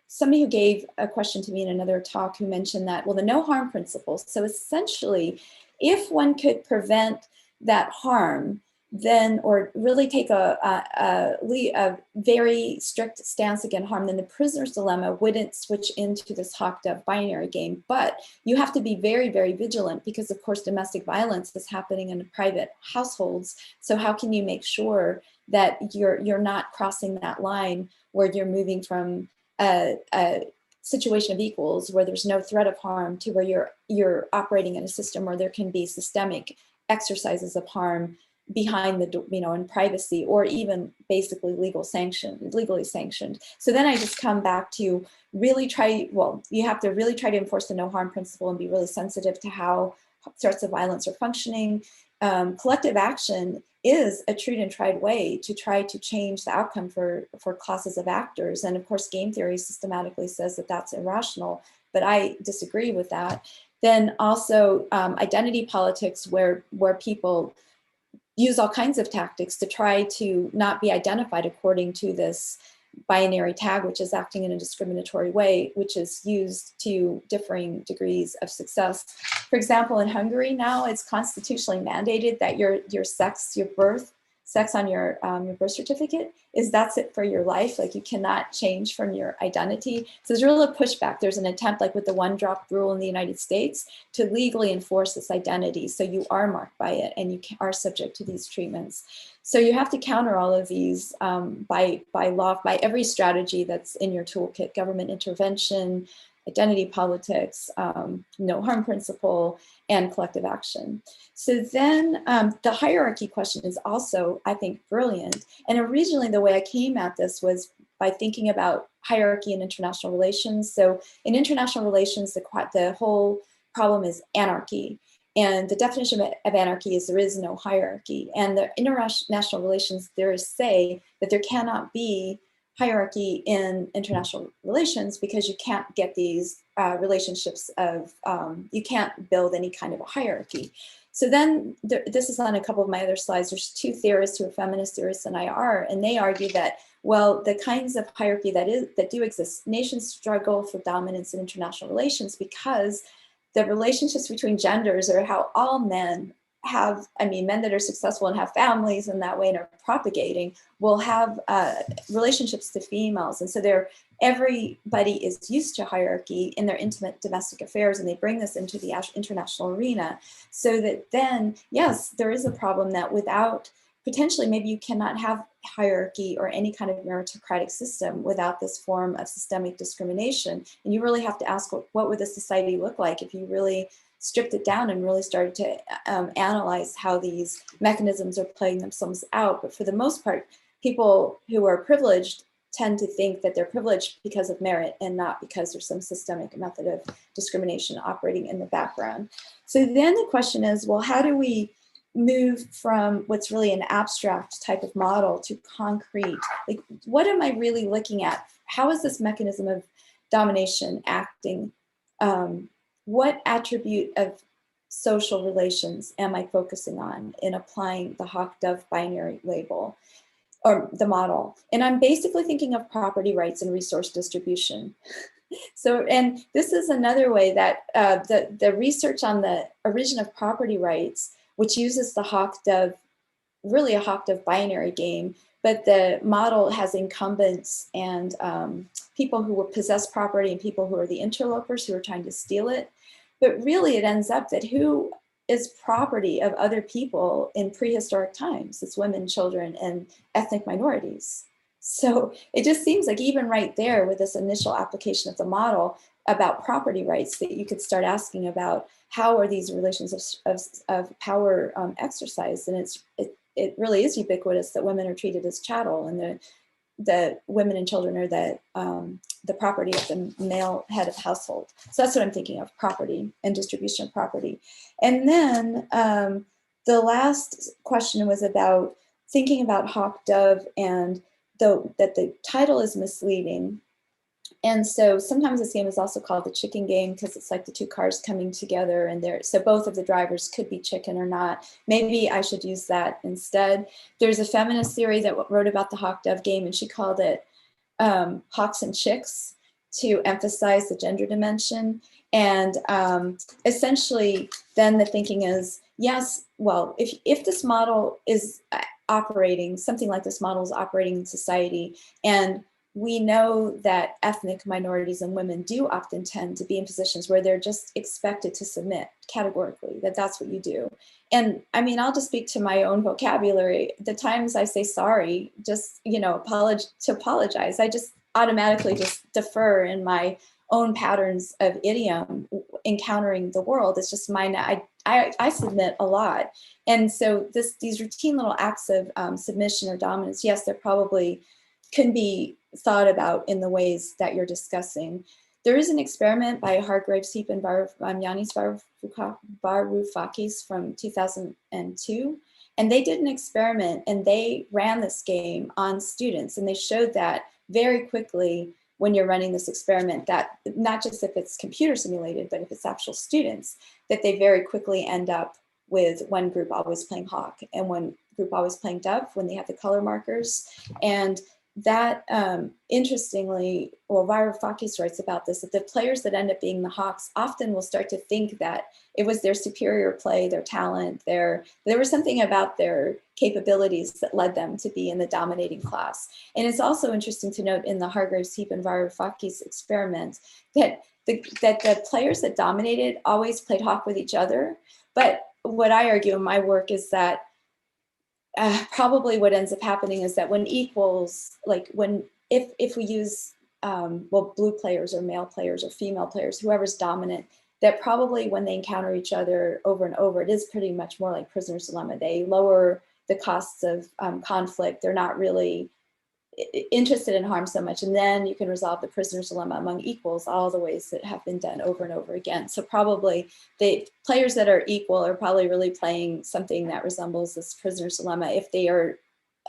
somebody who gave a question to me in another talk who mentioned that, well, the no harm principle. So essentially, if one could prevent that harm, then, or really take a very strict stance against harm, then the prisoner's dilemma wouldn't switch into this Hofda binary game. But you have to be very, very vigilant because, of course, domestic violence is happening in private households. So how can you make sure that you're not crossing that line where you're moving from a situation of equals where there's no threat of harm to where you're operating in a system where there can be systemic exercises of harm behind the, in privacy, or even basically legally sanctioned. So then I just come back to really you have to really try to enforce the no harm principle and be really sensitive to how threats of violence are functioning. Collective action is a true and tried way to try to change the outcome for classes of actors. And of course, game theory systematically says that that's irrational, but I disagree with that. Then also identity politics, where people use all kinds of tactics to try to not be identified according to this binary tag, which is acting in a discriminatory way, which is used to differing degrees of success. For example, in Hungary now, it's constitutionally mandated that your sex, your birth sex on your birth certificate that's it for your life. Like, you cannot change from your identity. So there's really a pushback. There's an attempt, like with the one drop rule in the United States, to legally enforce this identity. So you are marked by it and you are subject to these treatments. So you have to counter all of these by law, by every strategy that's in your toolkit: government intervention, identity politics, no harm principle, and collective action. So then the hierarchy question is also, I think, brilliant. And originally the way I came at this was by thinking about hierarchy in international relations. So in international relations, the whole problem is anarchy. And the definition of anarchy is there is no hierarchy. And the international relations, there is say that there cannot be hierarchy in international relations because you can't get these relationships of, you can't build any kind of a hierarchy. So then this is on a couple of my other slides. There's two theorists who are feminist theorists and I are, and they argue that, well, the kinds of hierarchy that do exist, nations struggle for dominance in international relations because the relationships between genders are how all men have, I mean, men that are successful and have families in that way and are propagating will have relationships to females. And so everybody is used to hierarchy in their intimate domestic affairs, and they bring this into the international arena. So that then, yes, there is a problem that without, potentially maybe you cannot have hierarchy or any kind of meritocratic system without this form of systemic discrimination. And you really have to ask, what would the society look like if you really stripped it down and really started to analyze how these mechanisms are playing themselves out. But for the most part, people who are privileged tend to think that they're privileged because of merit and not because there's some systemic method of discrimination operating in the background. So then the question is, well, how do we move from what's really an abstract type of model to concrete? Like, what am I really looking at? How is this mechanism of domination acting? What attribute of social relations am I focusing on in applying the Hofda binary label or the model? And I'm basically thinking of property rights and resource distribution. So, and this is another way that the research on the origin of property rights, which uses the Hofda, really a Hofda binary game, but the model has incumbents and people who will possess property and people who are the interlopers who are trying to steal it. But really it ends up that who is property of other people in prehistoric times? It's women, children, and ethnic minorities. So it just seems like even right there with this initial application of the model about property rights that you could start asking about how are these relations of power exercised? And it really is ubiquitous that women are treated as chattel and the women and children are the property of the male head of household. So that's what I'm thinking of, property and distribution of property. And then the last question was about thinking about Hofda and that the title is misleading. And so sometimes this game is also called the chicken game because it's like the two cars coming together and so both of the drivers could be chicken or not. Maybe I should use that instead. There's a feminist theory that wrote about the Hofda game and she called it Hawks and Chicks to emphasize the gender dimension. And essentially then the thinking is, yes, well, if this model is operating, something like this model is operating in society, and we know that ethnic minorities and women do often tend to be in positions where they're just expected to submit categorically, that's what you do. And I mean, I'll just speak to my own vocabulary. The times I say sorry, just, apologize, I just automatically just defer in my own patterns of idiom encountering the world. It's just mine. I submit a lot. And so these routine little acts of submission or dominance, yes, they're probably can be thought about in the ways that you're discussing. There is an experiment by Hargraves Heap and Yanis Varoufakis from 2002. And they did an experiment and they ran this game on students. And they showed that very quickly when you're running this experiment, that not just if it's computer simulated, but if it's actual students, that they very quickly end up with one group always playing hawk and one group always playing dove when they have the color markers. And that, interestingly, well, Varoufakis writes about this, that the players that end up being the hawks often will start to think that it was their superior play, their talent, there was something about their capabilities that led them to be in the dominating class. And it's also interesting to note in the Hargraves Heap and Varoufakis experiment that the players that dominated always played hawk with each other. But what I argue in my work is that probably what ends up happening is that when equals, like if we use well, blue players or male players or female players, whoever's dominant, that probably when they encounter each other over and over, it is pretty much more like prisoner's dilemma. They lower the costs of conflict. They're not really interested in harm so much. And then you can resolve the prisoner's dilemma among equals, all the ways that have been done over and over again. So probably the players that are equal are probably really playing something that resembles this prisoner's dilemma if they are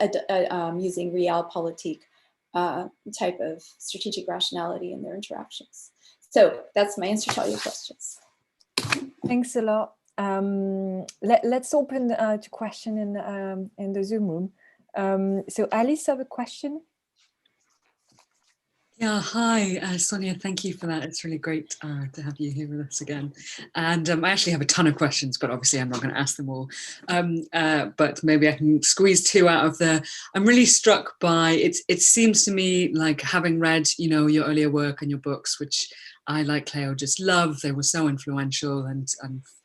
using realpolitik type of strategic rationality in their interactions. So that's my answer to all your questions. Thanks a lot. Let's open to question in the Zoom room. So Alice, have a question? Yeah, hi, Sonia, thank you for that. It's really great to have you here with us again. And I actually have a ton of questions, but obviously I'm not going to ask them all. But maybe I can squeeze two out of the, I'm really struck by, it seems to me like having read, you know, your earlier work and your books, which I, like Cleo, just love. They were so influential and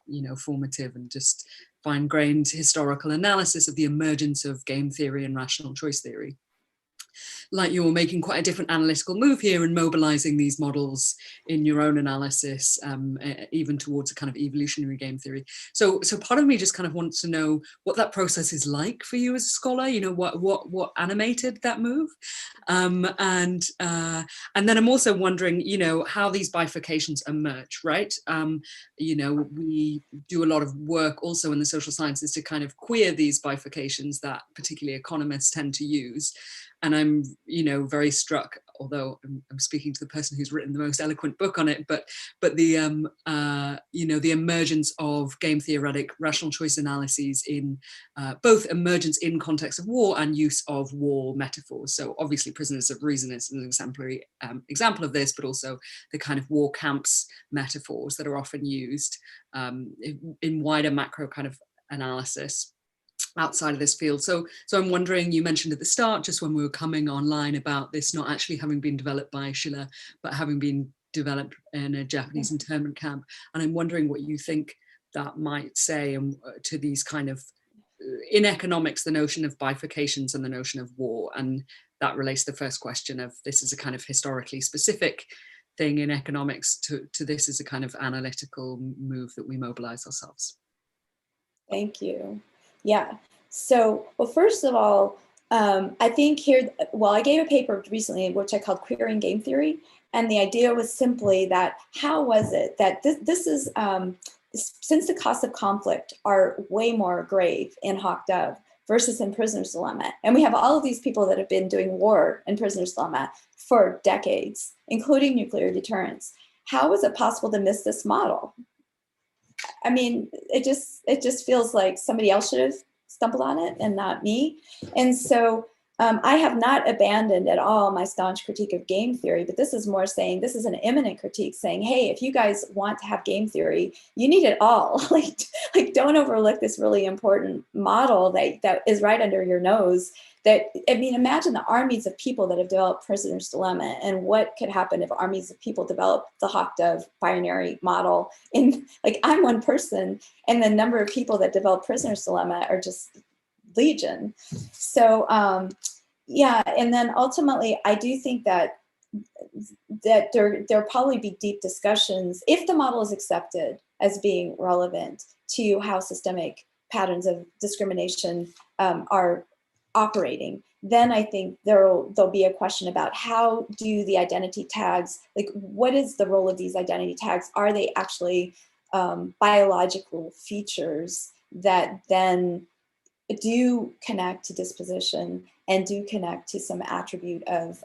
you know, formative, and just fine-grained historical analysis of the emergence of game theory and rational choice theory. Like you're making quite a different analytical move here and mobilizing these models in your own analysis, even towards a kind of evolutionary game theory. So part of me just kind of wants to know what that process is like for you as a scholar. You know, what animated that move, and then I'm also wondering, you know, how these bifurcations emerge, right? You know, we do a lot of work also in the social sciences to kind of queer these bifurcations that particularly economists tend to use. And I'm, you know, very struck, although I'm speaking to the person who's written the most eloquent book on it, but the, you know, the emergence of game theoretic rational choice analyses in both emergence in context of war and use of war metaphors. So obviously Prisoners of Reason is an exemplary example of this, but also the kind of war camps metaphors that are often used in wider macro kind of analysis outside of this field. So I'm wondering, you mentioned at the start, just when we were coming online, about this not actually having been developed by Schiller, but having been developed in a Japanese internment camp. And I'm wondering what you think that might say to these kind of, in economics, the notion of bifurcations and the notion of war. And that relates to the first question of, this is a kind of historically specific thing in economics to this is a kind of analytical move that we mobilize ourselves. Thank you. Yeah. So, well, first of all, I think here, well, I gave a paper recently, which I called Queering Game Theory. And the idea was simply that, how was it that this is, since the costs of conflict are way more grave in Hofda versus in Prisoner's Dilemma, and we have all of these people that have been doing war in Prisoner's Dilemma for decades, including nuclear deterrence, how is it possible to miss this model? I mean, it just feels like somebody else should have stumbled on it and not me. And so I have not abandoned at all my staunch critique of game theory, but this is more saying, this is an imminent critique saying, hey, if you guys want to have game theory, you need it all. like don't overlook this really important model that is right under your nose. That, I mean, imagine the armies of people that have developed Prisoner's Dilemma, and what could happen if armies of people develop the Hofda binary model. In, like, I'm one person, and the number of people that develop Prisoner's Dilemma are just legion. So yeah, and then ultimately, I do think that there'll probably be deep discussions if the model is accepted as being relevant to how systemic patterns of discrimination are operating. Then I think there'll be a question about how do the identity tags, like what is the role of these identity tags? Are they actually biological features that then do connect to disposition and do connect to some attribute of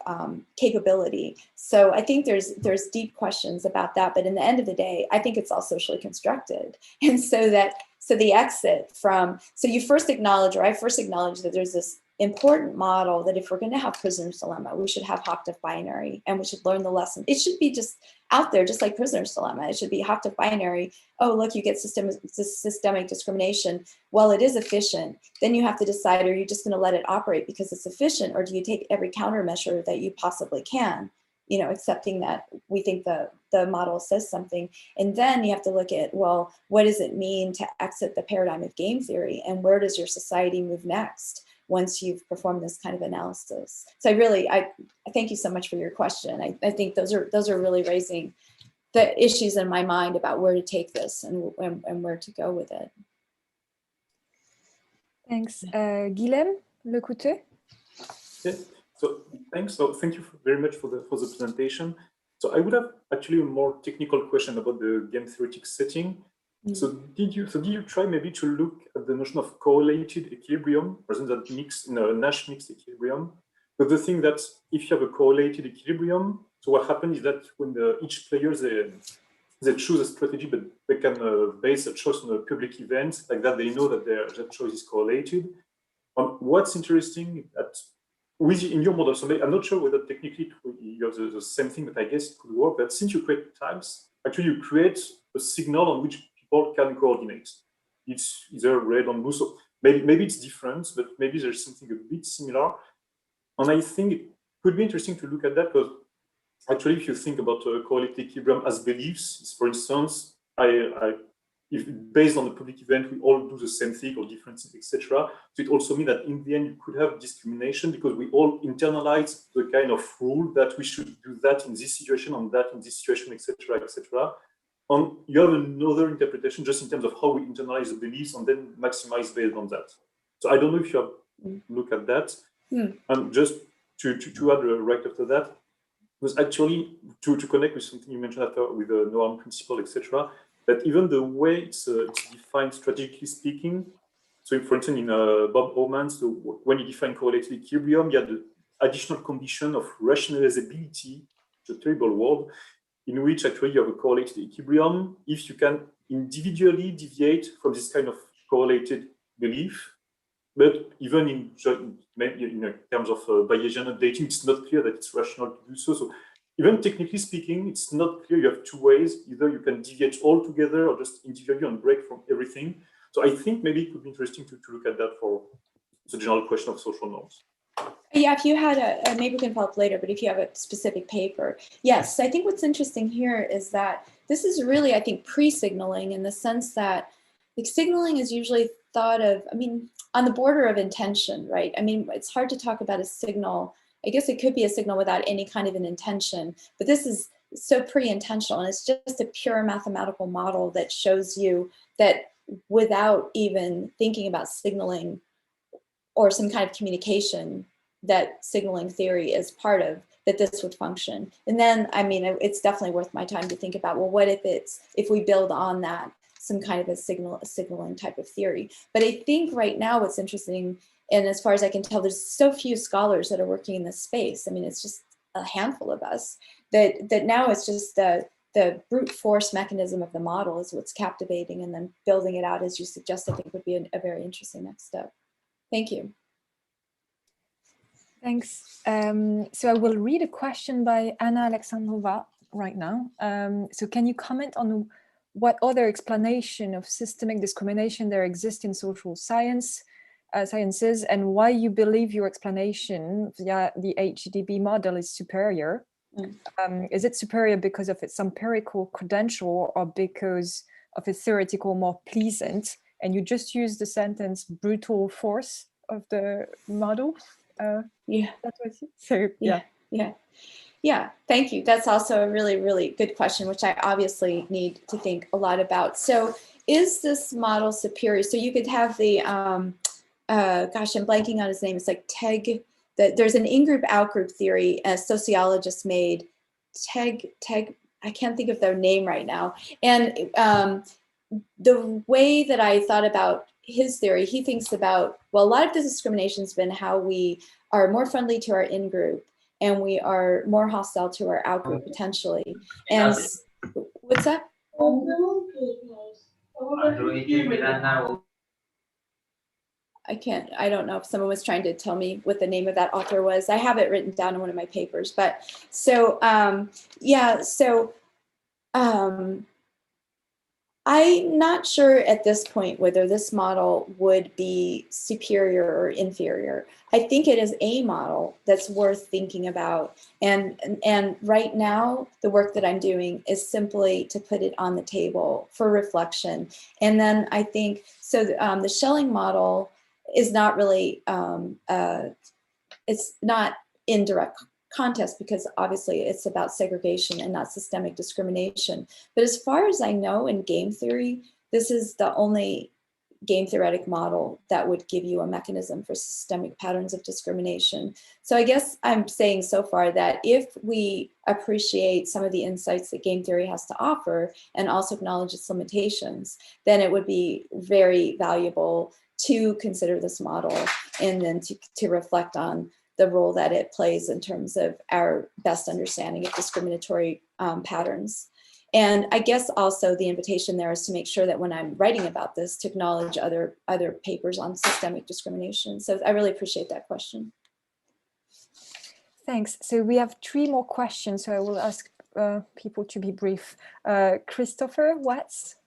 capability? So I think there's deep questions about that, but in the end of the day, I think it's all socially constructed. And so the exit from, so you first acknowledge, or I first acknowledge that there's this important model that if we're going to have Prisoner's Dilemma, we should have Hofda binary, and we should learn the lesson. It should be just out there, just like Prisoner's Dilemma. It should be Hofda binary. Oh, look, you get systemic discrimination. Well, it is efficient. Then you have to decide, are you just going to let it operate because it's efficient, or do you take every countermeasure that you possibly can, you know, accepting that we think the model says something. And then you have to look at, well, what does it mean to exit the paradigm of game theory, and where does your society move next? once you've performed this kind of analysis. So I thank you so much for your question. I think those are really raising the issues in my mind about where to take this and where to go with it. Thanks. Guilhem Lecouteux? Yes. So thanks. So thank you very much for the presentation. So I would have actually a more technical question about the game theoretic setting. So did you try maybe to look at the notion of correlated equilibrium, rather than Nash mixed equilibrium? But the thing that if you have a correlated equilibrium, so what happens is that when each player they choose a strategy, but they can base a choice on a public event like that. They know that their choice is correlated. What's interesting that in your model, so I'm not sure whether technically you have the same thing, but I guess it could work. But since you create types, actually you create a signal on which people can coordinate. It's either red or blue. So maybe it's different, but maybe there's something a bit similar. And I think it could be interesting to look at that, because actually, if you think about correlated equilibrium as beliefs, for instance, if based on the public event, we all do the same thing or different things, etc. So it also means that in the end, you could have discrimination because we all internalize the kind of rule that we should do that in this situation, and that in this situation, etc., etc. And you have another interpretation just in terms of how we internalize the beliefs and then maximize based on that. So I don't know if you have looked at that. And just to add right after that, was actually to connect with something you mentioned after with the no harm principle, etc. That even the way it's defined strategically speaking. So, for instance, in Bob Oman's, so when you define correlated equilibrium, you have the additional condition of rationalizability, which is a terrible word, in which actually you have a correlated equilibrium if you can individually deviate from this kind of correlated belief. But even in terms of Bayesian updating, it's not clear that it's rational to do so. So even technically speaking, it's not clear. You have two ways. Either you can deviate altogether or just individually and break from everything. So I think maybe it would be interesting to look at that for the general question of social norms. Yeah, if you had maybe we can follow up later, but if you have a specific paper. Yes, I think what's interesting here is that this is really, I think, pre-signaling in the sense that like signaling is usually thought of, I mean, on the border of intention, right? I mean, it's hard to talk about a signal. I guess it could be a signal without any kind of an intention, but this is so pre-intentional, and it's just a pure mathematical model that shows you that without even thinking about signaling or some kind of communication that signaling theory is part of, that this would function. And then, I mean, it's definitely worth my time to think about, well, what if we build on that some kind of a signaling type of theory. But I think right now what's interesting, and as far as I can tell, there's so few scholars that are working in this space. I mean, it's just a handful of us, that now it's just the brute force mechanism of the model is what's captivating, and then building it out, as you suggest, I think would be a very interesting next step. Thank you. Thanks. So I will read a question by Anna Alexandrova right now. So can you comment on what other explanation of systemic discrimination there exists in social sciences, and why you believe your explanation via the HDB model is superior? Is it superior because of its empirical credential or because of its theoretical more pleasant? And you just use the sentence brutal force of the model? Yeah. That was it. So, Yeah, thank you. That's also a really, really good question, which I obviously need to think a lot about. So is this model superior? So you could have the, gosh, I'm blanking on his name. It's like Teg, there's an in-group, out-group theory a sociologist made. Teg, I can't think of their name right now. And the way that I thought about his theory, he thinks about, well, a lot of the discrimination has been how we are more friendly to our in-group and we are more hostile to our out-group potentially. And what's that? I don't know if someone was trying to tell me what the name of that author was. I have it written down in one of my papers, but so, I'm not sure at this point whether this model would be superior or inferior. I think it is a model that's worth thinking about. And right now, the work that I'm doing is simply to put it on the table for reflection. And then I think, so the Schelling model is not really, it's not in direct contest, because obviously it's about segregation and not systemic discrimination. But as far as I know, in game theory, this is the only game theoretic model that would give you a mechanism for systemic patterns of discrimination. So I guess I'm saying so far that if we appreciate some of the insights that game theory has to offer and also acknowledge its limitations, then it would be very valuable to consider this model and then to reflect on the role that it plays in terms of our best understanding of discriminatory patterns. And I guess also the invitation there is to make sure that when I'm writing about this, to acknowledge other papers on systemic discrimination. So I really appreciate that question. Thanks. So we have 3 more questions, so I will ask people to be brief. Christopher Watts.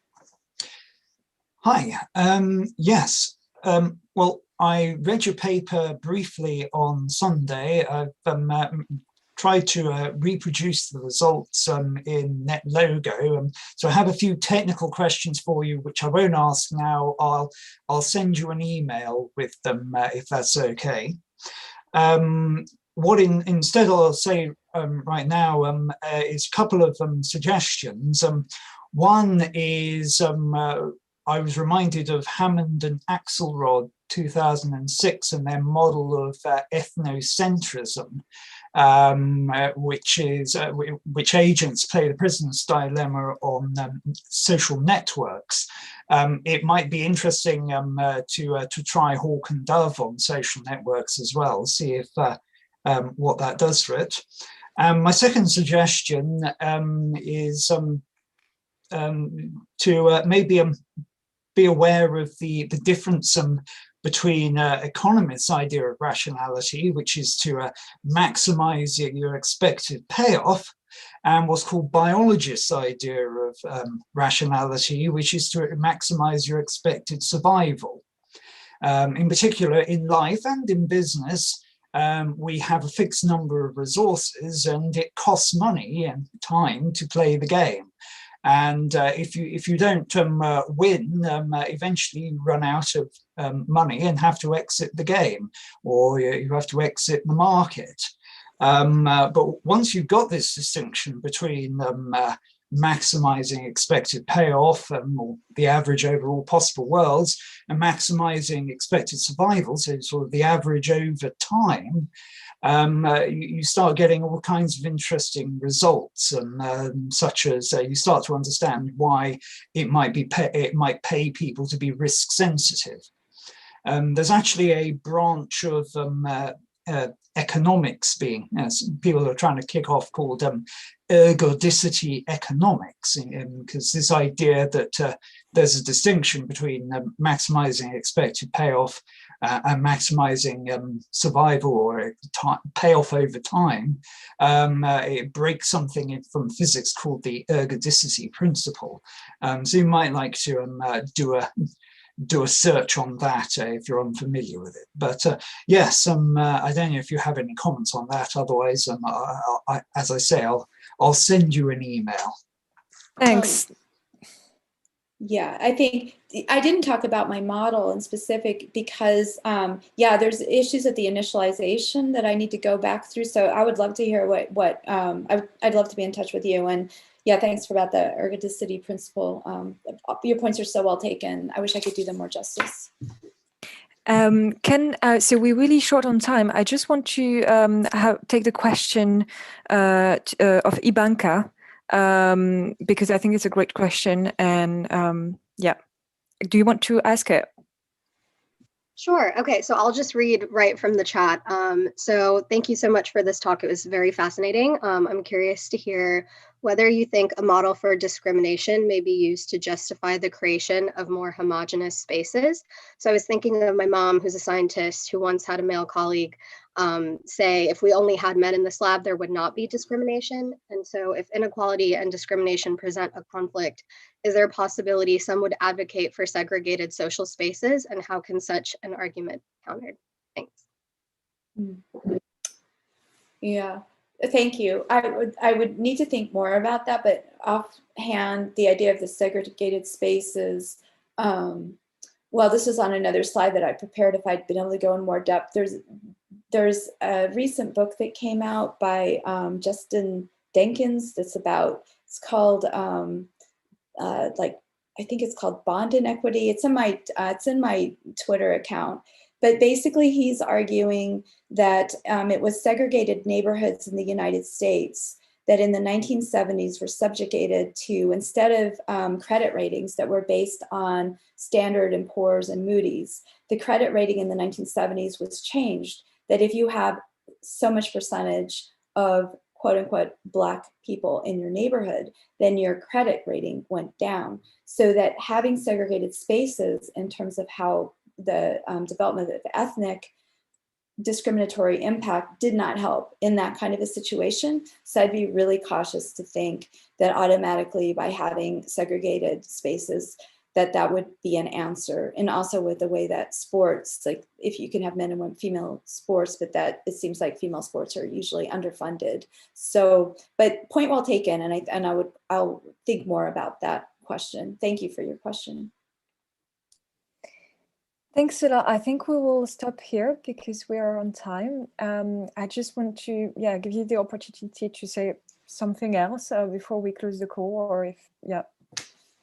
Hi. Yes. Well, I read your paper briefly on Sunday. I've tried to reproduce the results in NetLogo. So I have a few technical questions for you, which I won't ask now. I'll send you an email with them if that's okay. Instead I'll say right now is a couple of suggestions. One is I was reminded of Hammond and Axelrod 2006 and their model of ethnocentrism, which agents play the prisoner's dilemma on social networks. It might be interesting to try Hawke and Dove on social networks as well, see if what that does for it. My second suggestion is to maybe be aware of the difference between economists' idea of rationality, which is to maximize your expected payoff, and what's called biologists' idea of rationality, which is to maximize your expected survival. In particular, in life and in business, we have a fixed number of resources, and it costs money and time to play the game. And if you don't win, eventually you run out of money and have to exit the game, or you have to exit the market. But once you've got this distinction between maximizing expected payoff, or the average over all possible worlds, and maximizing expected survival, so sort of the average over time, you start getting all kinds of interesting results, such as you start to understand why it might pay people to be risk sensitive. There's actually a branch of economics people are trying to kick off called Ergodicity Economics, because this idea that there's a distinction between maximizing expected payoff and maximizing survival or payoff over time. It breaks something from physics called the ergodicity principle. So you might like to do a search on that if you're unfamiliar with it. But yes, I don't know if you have any comments on that. Otherwise, as I say, I'll send you an email. Thanks. Yeah, I think I didn't talk about my model in specific because, yeah, there's issues at the initialization that I need to go back through. So I would love to hear I'd love to be in touch with you. And yeah, thanks about the ergodicity principle. Your points are so well taken. I wish I could do them more justice. So we're really short on time. I just want to take the question of Ibanka, because I think it's a great question. And yeah, do you want to ask it? Sure. Okay, so I'll just read right from the chat. So thank you so much for this talk. It was very fascinating. I'm curious to hear whether you think a model for discrimination may be used to justify the creation of more homogeneous spaces. So I was thinking of my mom, who's a scientist, who once had a male colleague say, if we only had men in this lab, there would not be discrimination. And so if inequality and discrimination present a conflict, is there a possibility some would advocate for segregated social spaces, and how can such an argument be countered? Thanks. Yeah, thank you. I would need to think more about that, but offhand, the idea of the segregated spaces well, this was on another slide that I prepared if I'd been able to go in more depth. There's a recent book that came out by Justin Denkins that's about, it's called I think it's called Bond Inequity. It's in my Twitter account. But basically he's arguing that it was segregated neighborhoods in the United States that in the 1970s were subjugated to, instead of credit ratings that were based on Standard & Poor's and Moody's, the credit rating in the 1970s was changed, that if you have so much percentage of quote unquote Black people in your neighborhood, then your credit rating went down. So that having segregated spaces in terms of how the development of ethnic discriminatory impact did not help in that kind of a situation. So I'd be really cautious to think that automatically by having segregated spaces that would be an answer. And also with the way that sports, like if you can have men and female sports, but that it seems like female sports are usually underfunded. So, but point well taken. And I'll think more about that question. Thank you for your question. Thanks a lot. I think we will stop here because we are on time. I just want to give you the opportunity to say something else before we close the call, or if,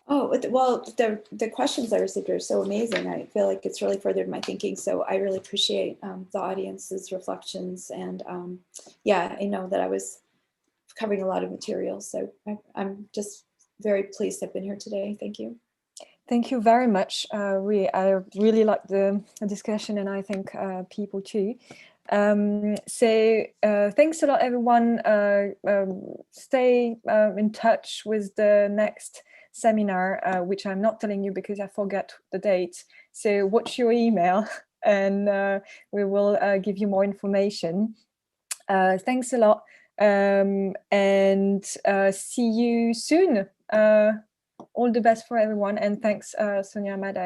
Oh, well, the questions I received are so amazing. I feel like it's really furthered my thinking. So I really appreciate the audience's reflections. And I know that I was covering a lot of material. So I'm just very pleased to have been here today. Thank you. Thank you very much. I really like the discussion, and I think people too. So thanks a lot, everyone. Stay in touch with the next seminar, which I'm not telling you because I forgot the date. So watch your email and we will give you more information. Thanks a lot, and see you soon. All the best for everyone, and thanks, Sonia Madai.